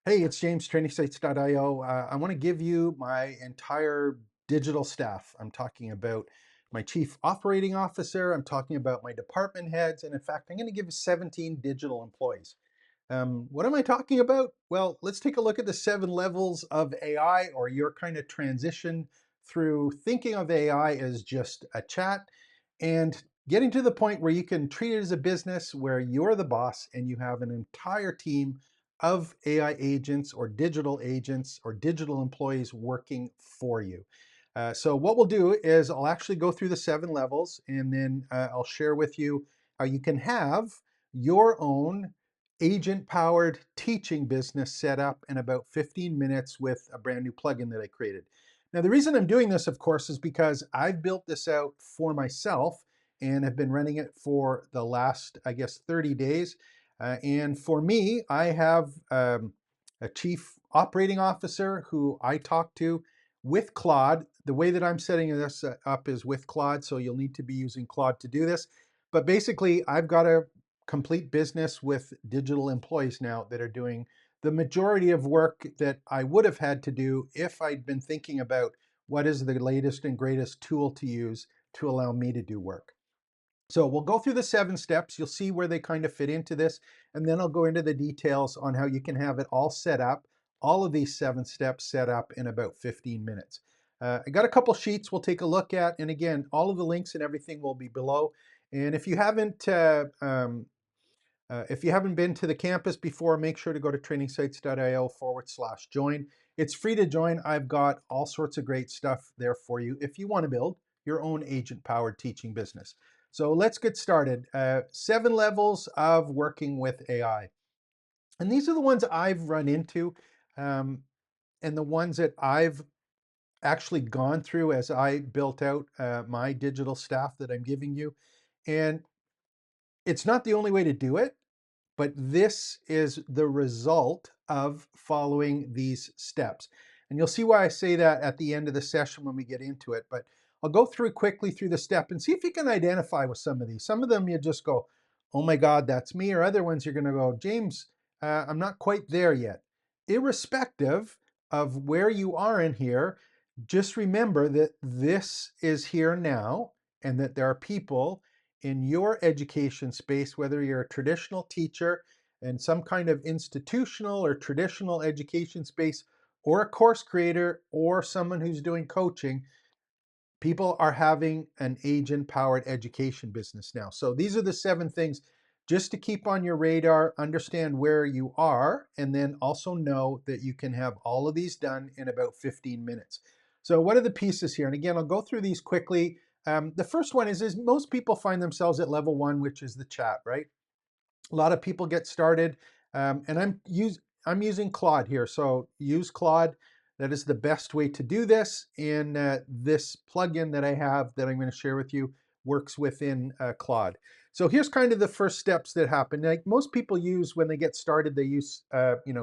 Hey, it's James, trainingsites.io. I want to give you my entire digital staff. I'm talking about my chief operating officer. I'm talking about my department heads. And in fact, I'm going to give you 17 digital employees. What am I talking about? Well, let's take a look at the 7 levels of AI, or your kind of transition through thinking of AI as just a chat and getting to the point where you can treat it as a business where you're the boss and you have an entire team of AI agents or digital employees working for you. So what we'll do is I'll actually go through the 7 levels, and then I'll share with you how you can have your own agent-powered teaching business set up in about 15 minutes with a brand new plugin that I created. Now, the reason I'm doing this, of course, is because I've built this out for myself and have been running it for the last, I guess, 30 days. And for me, I have a chief operating officer who I talk to with Claude. The way that I'm setting this up is with Claude, so you'll need to be using Claude to do this. But basically, I've got a complete business with digital employees now that are doing the majority of work that I would have had to do if I'd been thinking about what is the latest and greatest tool to use to allow me to do work. So we'll go through the 7 steps. You'll see where they kind of fit into this, and then I'll go into the details on how you can have it all set up, all of these 7 steps set up in about 15 minutes. I got a couple sheets we'll take a look at, and again, all of the links and everything will be below. And if you haven't been to the campus before, make sure to go to trainingsites.io/join. It's free to join. I've got all sorts of great stuff there for you if you want to build your own agent-powered teaching business. So let's get started. 7 levels of working with AI. And these are the ones I've run into, um, and the ones that I've actually gone through as I built out my digital staff that I'm giving you. And it's not the only way to do it, but this is the result of following these steps. And you'll see why I say that at the end of the session when we get into it. But I'll go through quickly through the step and see if you can identify with some of these. Some of them you just go, oh my God, that's me. Or other ones you're going to go, James, I'm not quite there yet. Irrespective of where you are in here, just remember that this is here now and that there are people in your education space, whether you're a traditional teacher in some kind of institutional or traditional education space, or a course creator, or someone who's doing coaching, people are having an agent powered education business now. So these are the 7 things just to keep on your radar, understand where you are, and then also know that you can have all of these done in about 15 minutes. So what are the pieces here? And again, I'll go through these quickly. The first one is most people find themselves at level 1, which is the chat, right? A lot of people get started, and I'm using Claude here. So use Claude. That is the best way to do this. And this plugin that I have that I'm going to share with you works within Claude. So here's kind of the first steps that happen. Like most people use when they get started, they use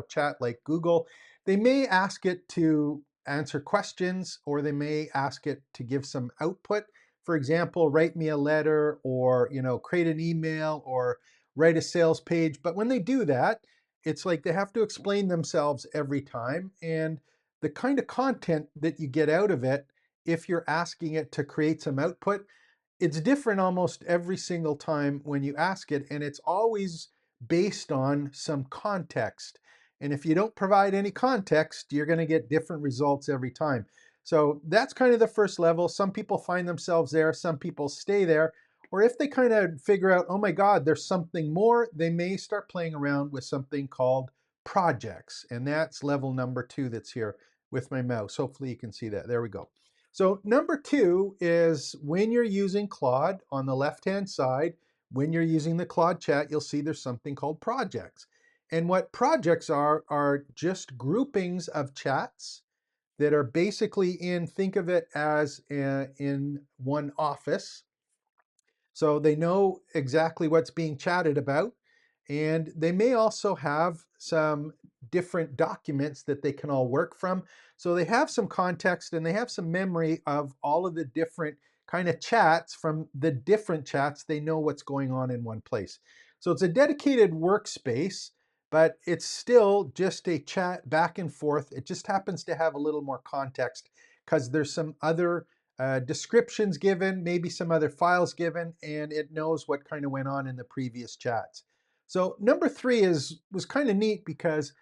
chat like Google. They may ask it to answer questions, or they may ask it to give some output. For example, write me a letter, or create an email, or write a sales page. But when they do that, it's like they have to explain themselves every time. And the kind of content that you get out of it, if you're asking it to create some output, it's different almost every single time when you ask it. And it's always based on some context. And if you don't provide any context, you're going to get different results every time. So that's kind of the first level. Some people find themselves there, some people stay there. Or if they kind of figure out, oh my God, there's something more, they may start playing around with something called projects. And that's level number 2 that's here with my mouse. Hopefully you can see that. There we go. So number 2 is when you're using Claude on the left-hand side, when you're using the Claude chat, you'll see there's something called projects. And what projects are just groupings of chats that are basically think of it as in one office, so they know exactly what's being chatted about. And they may also have some different documents that they can all work from. So they have some context and they have some memory of all of the different kind of chats from the different chats. They know what's going on in one place. So it's a dedicated workspace but it's still just a chat back and forth. It just happens to have a little more context because there's some other descriptions given, maybe some other files given, and it knows what kind of went on in the previous chats. So number three was kind of neat because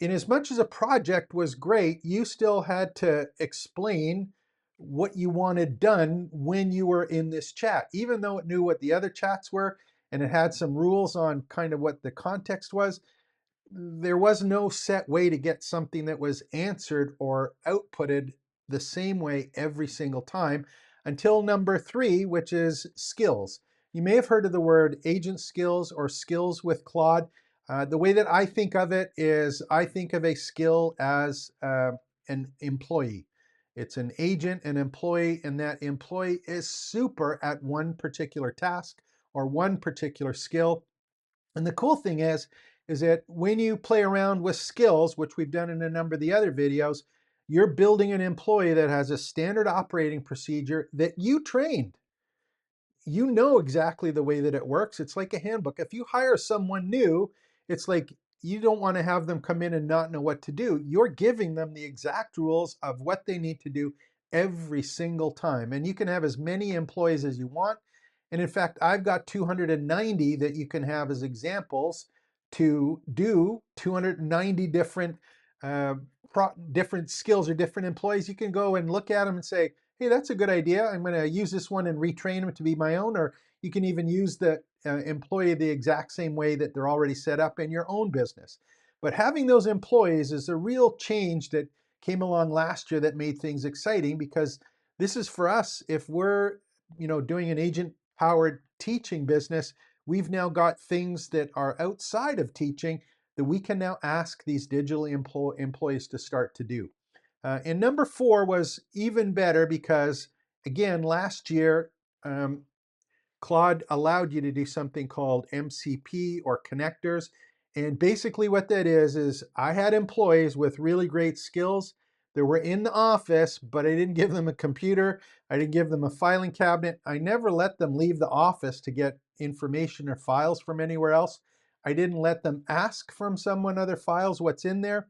in as much as a project was great, you still had to explain what you wanted done when you were in this chat, even though it knew what the other chats were and it had some rules on kind of what the context was. There was no set way to get something that was answered or outputted the same way every single time until number three, which is skills. You may have heard of the word agent skills or skills with Claude. The way that I think of it is I think of a skill as an employee. It's an agent, an employee, and that employee is super at one particular task or one particular skill. And the cool thing is that when you play around with skills, which we've done in a number of the other videos, you're building an employee that has a standard operating procedure that you trained. You know exactly the way that it works. It's like a handbook. If you hire someone new, it's like you don't want to have them come in and not know what to do. You're giving them the exact rules of what they need to do every single time. And you can have as many employees as you want. And in fact, I've got 290 that you can have as examples to do 290 different uh, different skills or different employees. You can go and look at them and say, hey, that's a good idea. I'm going to use this one and retrain them to be my own. Or you can even use the employee the exact same way that they're already set up in your own business. But having those employees is a real change that came along last year that made things exciting because this is for us. If we're doing an agent powered teaching business, we've now got things that are outside of teaching that we can now ask these digital employees to start to do. And number four was even better because, again, last year, um, Claude allowed you to do something called MCP or connectors. And basically, what that is I had employees with really great skills that were in the office, but I didn't give them a computer. I didn't give them a filing cabinet. I never let them leave the office to get information or files from anywhere else. I didn't let them ask from someone other files what's in there.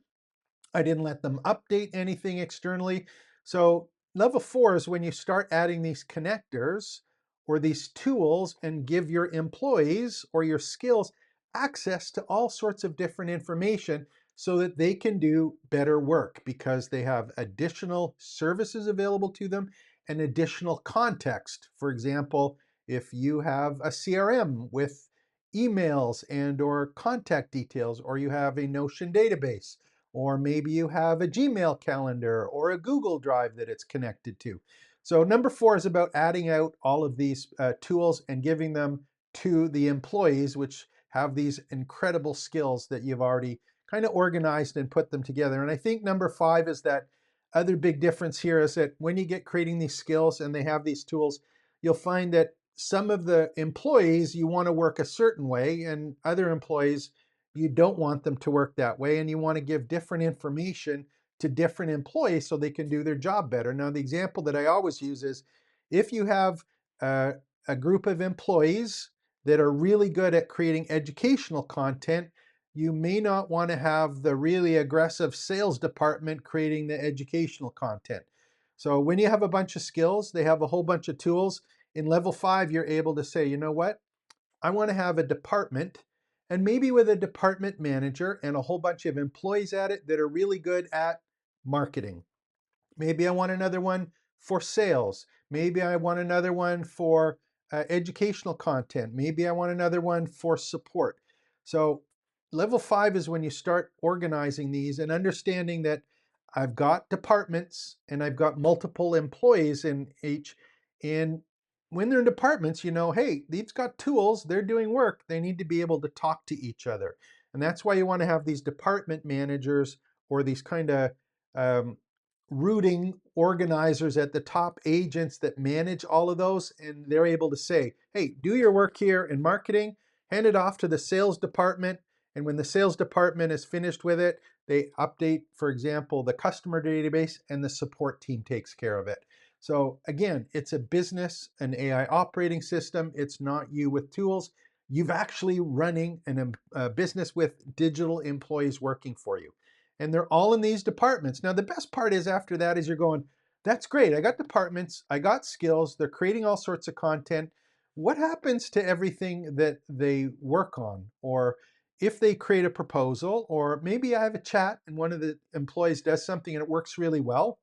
I didn't let them update anything externally. So level four is when you start adding these connectors or these tools and give your employees or your skills access to all sorts of different information so that they can do better work because they have additional services available to them and additional context. For example, if you have a CRM with emails and or contact details, or you have a Notion database, or maybe you have a Gmail calendar or a Google Drive that it's connected to. So number four is about adding out all of these tools and giving them to the employees, which have these incredible skills that you've already kind of organized and put them together. And I think number five is that other big difference here is that when you get creating these skills and they have these tools, you'll find that some of the employees you want to work a certain way and other employees you don't want them to work that way, and you want to give different information to different employees so they can do their job better. Now, the example that I always use is if you have uh, a group of employees that are really good at creating educational content, you may not want to have the really aggressive sales department creating the educational content. So when you have a bunch of skills, they have a whole bunch of tools. In level five, you're able to say, you know what? I want to have a department, and maybe with a department manager and a whole bunch of employees at it that are really good at marketing. Maybe I want another one for sales. Maybe I want another one for educational content. Maybe I want another one for support. So, level five is when you start organizing these and understanding that I've got departments and I've got multiple employees in each. And when they're in departments, hey, these got tools, they're doing work, they need to be able to talk to each other. And that's why you want to have these department managers or these kind of um, routing organizers at the top, agents that manage all of those, and they're able to say, hey, do your work here in marketing, hand it off to the sales department, and when the sales department is finished with it, they update, for example, the customer database, and the support team takes care of it. So again, it's a business, an AI operating system. It's not you with tools. you've actually running a business with digital employees working for you. And they're all in these departments. Now, the best part is after that is you're going, that's great. I got departments, I got skills, they're creating all sorts of content. What happens to everything that they work on? Or if they create a proposal, or maybe I have a chat and one of the employees does something and it works really well,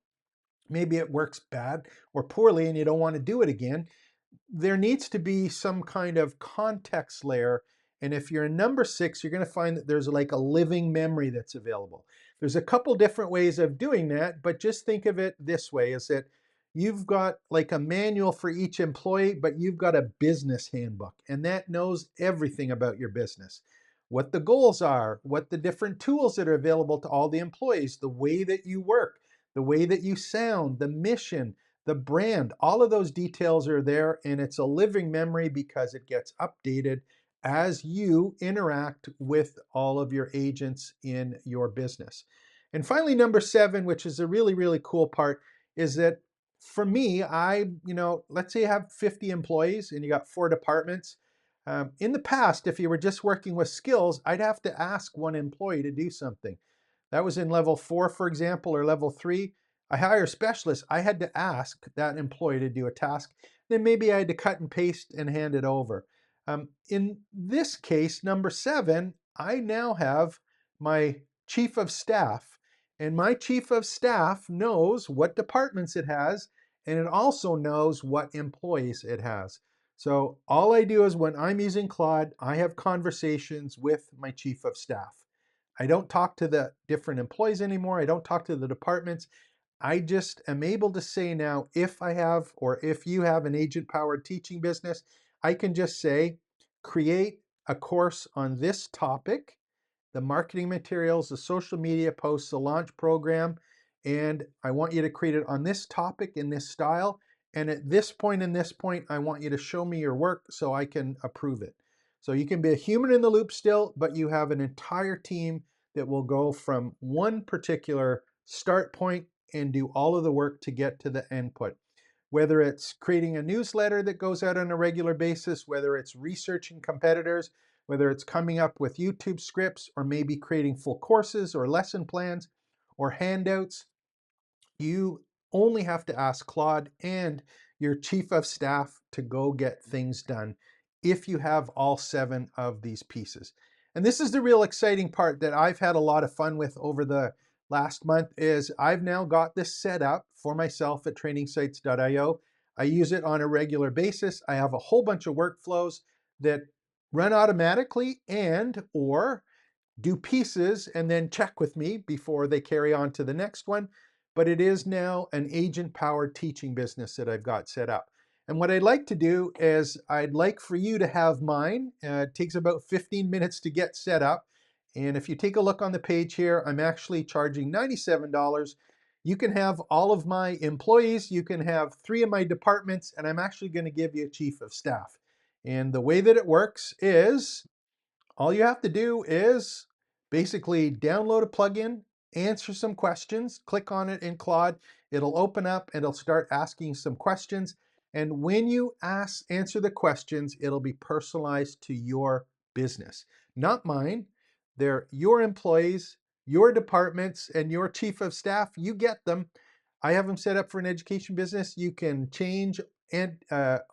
maybe it works bad or poorly and you don't want to do it again, there needs to be some kind of context layer. And if you're in number 6, you're going to find that there's like a living memory that's available. There's a couple different ways of doing that, but just think of it this way, is that you've got like a manual for each employee, but you've got a business handbook, and that knows everything about your business. What the goals are, what the different tools that are available to all the employees, the way that you work, the way that you sound, the mission, the brand, all of those details are there, and it's a living memory because it gets updated as you interact with all of your agents in your business. And finally, number 7, which is a really, really cool part, is that for me, let's say you have 50 employees and you got 4 departments. In the past, if you were just working with skills, I'd have to ask one employee to do something. That was in level 4, for example, or level 3. I hire specialists. I had to ask that employee to do a task. Then maybe I had to cut and paste and hand it over. In this case, number 7, I now have my chief of staff. And my chief of staff knows what departments it has, and it also knows what employees it has. So all I do is when I'm using Claude, I have conversations with my chief of staff. I don't talk to the different employees anymore. I don't talk to the departments. I just am able to say now, if I have, or if you have an agent powered teaching business, I can just say, create a course on this topic, the marketing materials, the social media posts, the launch program, and I want you to create it on this topic in this style. And at this point and this point, I want you to show me your work so I can approve it. So you can be a human in the loop still, but you have an entire team that will go from one particular start point and do all of the work to get to the input. Whether it's creating a newsletter that goes out on a regular basis, whether it's researching competitors, whether it's coming up with YouTube scripts, or maybe creating full courses or lesson plans or handouts, you only have to ask Claude and your chief of staff to go get things done if you have all 7 of these pieces. And this is the real exciting part that I've had a lot of fun with over the last month is I've now got this set up for myself at trainingsites.io. I use it on a regular basis. I have a whole bunch of workflows that run automatically and or do pieces and then check with me before they carry on to the next one. But it is now an agent-powered teaching business that I've got set up. And what I'd like to do is I'd like for you to have mine. It takes about 15 minutes to get set up. And if you take a look on the page here, I'm actually charging $97. You can have all of my employees, you can have 3 of my departments, and I'm actually going to give you a chief of staff. And the way that it works is all you have to do is basically download a plugin, answer some questions, click on it in Claude. It'll open up and it'll start asking some questions. And when you answer the questions, it'll be personalized to your business, not mine. They're your employees, your departments, and your chief of staff. You get them. I have them set up for an education business. You can change and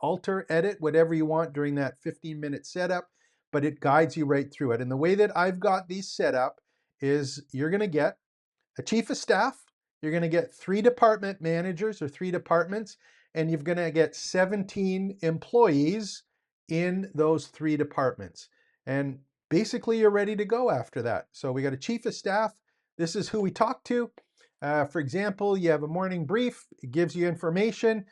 alter, edit, whatever you want during that 15-minute setup, but it guides you right through it. And the way that I've got these set up is you're going to get a chief of staff, you're going to get 3 department managers or 3 departments, and you're going to get 17 employees in those 3 departments. And basically you're ready to go after that. So we got a chief of staff. This is who we talk to. For example, you have a morning brief. It gives you information.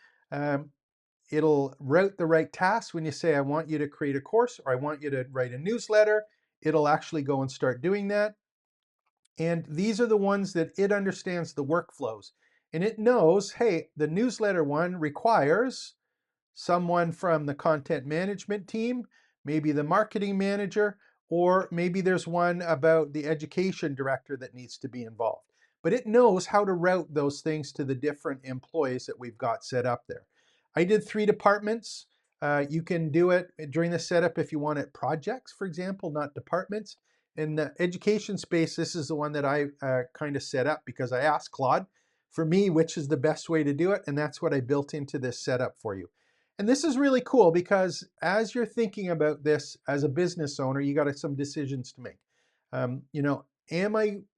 It'll route the right tasks when you say, I want you to create a course or I want you to write a newsletter. It'll actually go and start doing that. And these are the ones that it understands the workflows. And it knows, hey, the newsletter one requires someone from the content management team, maybe the marketing manager, or maybe there's one about the education director that needs to be involved. But it knows how to route those things to the different employees that we've got set up there. I did 3 departments. You can do it during the setup if you want it projects, for example, not departments. In the education space, this is the one that I kind of set up because I asked Claude for me which is the best way to do it, and that's what I built into this setup for you. And this is really cool because as you're thinking about this as a business owner, you got some decisions to make. You know,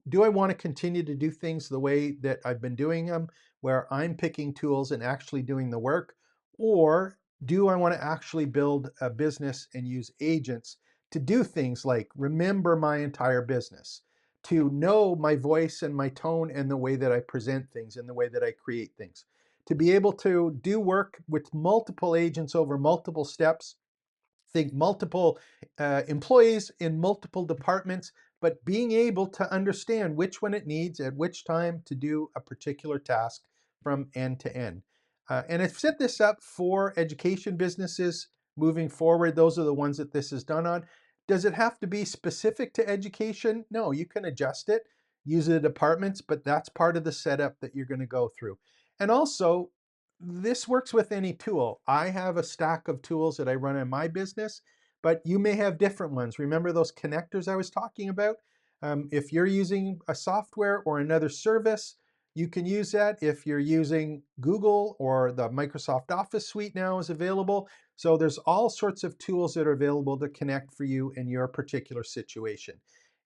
do I want to continue to do things the way that I've been doing them, where I'm picking tools and actually doing the work? Or do I want to actually build a business and use agents to do things like remember my entire business, to know my voice and my tone and the way that I present things and the way that I create things, to be able to do work with multiple agents over multiple steps, think multiple employees in multiple departments, but being able to understand which one it needs at which time to do a particular task from end to end. And I've set this up for education businesses moving forward. Those are the ones that this is done on. Does it have to be specific to education? No, you can adjust it, use the departments, but that's part of the setup that you're going to go through. And also, this works with any tool. I have a stack of tools that I run in my business, but you may have different ones. Remember those connectors I was talking about? If you're using a software or another service, you can use that. If you're using Google or the Microsoft Office suite now is available. So there's all sorts of tools that are available to connect for you in your particular situation.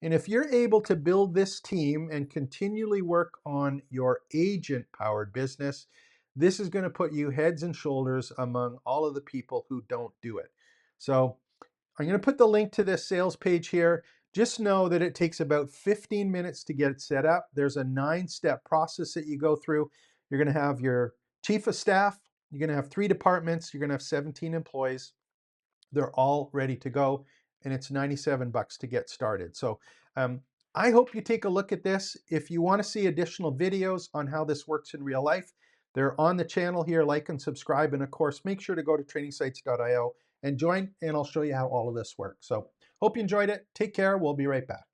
And if you're able to build this team and continually work on your agent-powered business, this is going to put you heads and shoulders among all of the people who don't do it. So I'm going to put the link to this sales page here. Just know that it takes about 15 minutes to get it set up. There's a 9-step process that you go through. You're going to have your chief of staff. You're going to have 3 departments. You're going to have 17 employees. They're all ready to go, and it's 97 bucks to get started. So I hope you take a look at this. If you want to see additional videos on how this works in real life, they're on the channel here. Like and subscribe, and of course, make sure to go to trainingsites.io and join, and I'll show you how all of this works. So hope you enjoyed it. Take care. We'll be right back.